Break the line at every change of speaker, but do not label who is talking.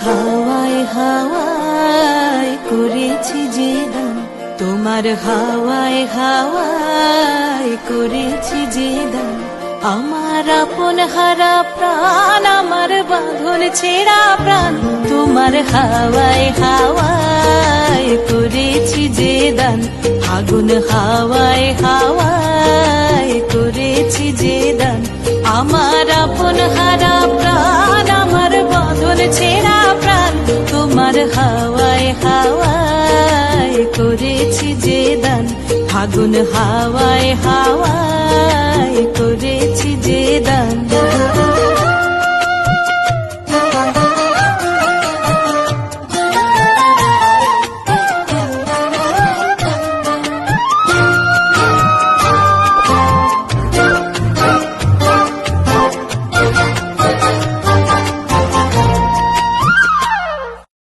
হাওয়ায় হাওয়ায় করেছি যে দান, তোমার হাওয়ায় হাওয়ায় করেছি যে দান। আমার আপন হারা প্রাণ, আমার বাঁধন ছেঁড়া প্রাণ, তোমার হাওয়ায় হাওয়ায় করেছি যে দান। আগুন হাওয়ায় হাওয়ায় করেছি যে দান। আমার আপন হারা প্রাণ, আমার বাঁধন ছেঁড়া প্রাণ, তোমার হাওয়ায় হাওয়ায় করেছি যে দান। আগুন হাওয়ায় হাওয়ায় করেছি যে